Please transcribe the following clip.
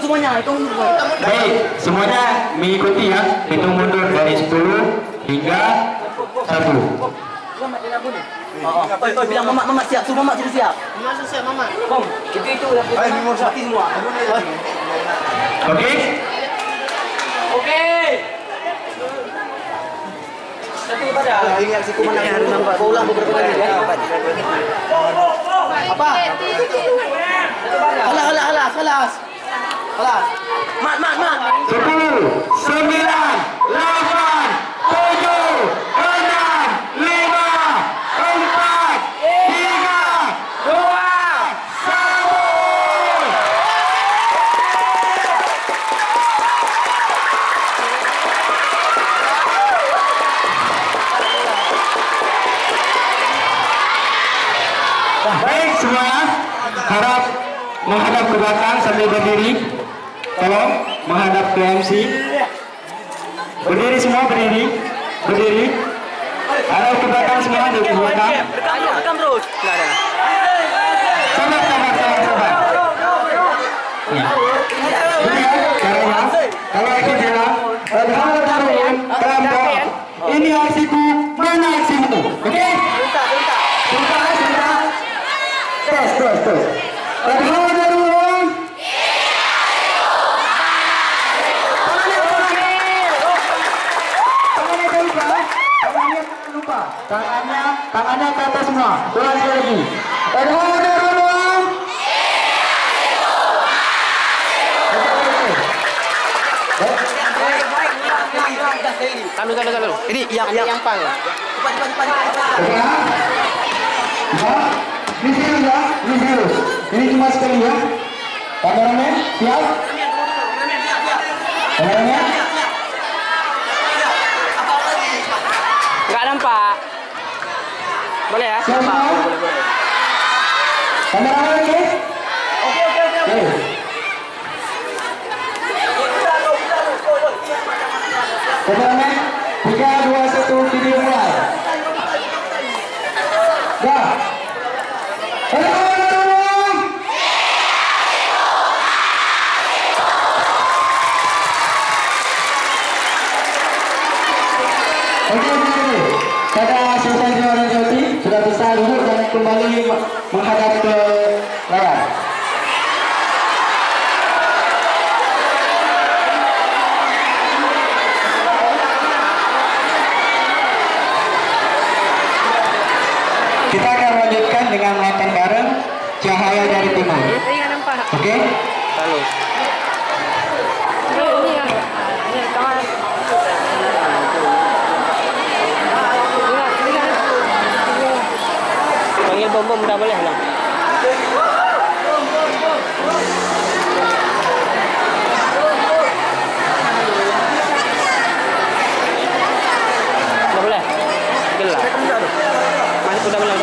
semuanya, hitung mundur. Baik, semuanya mengikuti ya. Hitung mundur dari 10 hingga 1. Oh, bilang mama siap, suruh mama suruh siap. Mama siap, Mama. Kom, itu udah mati semua. Oke? Oke. Satu pada. Ini aksi kumandan nampak. Kau ulang beberapa kali ya. Apa? Kelas. Mat. 10, 9, 8, 7, 6, 5, 4, 3, 2, 1. Baik semuanya, harap menghadap ke belakang sambil berdiri. Tolong menghadap ke MC. Berdiri semua, berdiri. Hadap ke belakang semua, di belakang. Rekam terus. Enggak ada. Sabar. Ya. Ini ya, caranya. Kalau ikut bilang, berharap turun, kelompok. Ini aksiku, mana aksimu? Oke? Sebentar. Terus. Berharap turun. Tangannya ke atas semua. Ulang sekali lagi. Berharap. Kalau. Ini yang pang. Cepat. Ini serius. Ini cuma sekali ya. Kameramen, siap? Kameramen? Enggak nampak. Boleh ya? Siap semua? Boleh. Kameramen oke? Oke. Kameramen, 3, 2, 1, video mulai. Dah. Oke. Pada selesai organisasi sudah bisa duduk dan kembali menghadap ke layar. Kita akan lanjutkan dengan nonton bareng Cahaya dari Timur. Oke? Lalu. Ini ya. Ini rekaman. Panggil bom udah boleh lah. Udah boleh? Gelap. Masih udah boleh.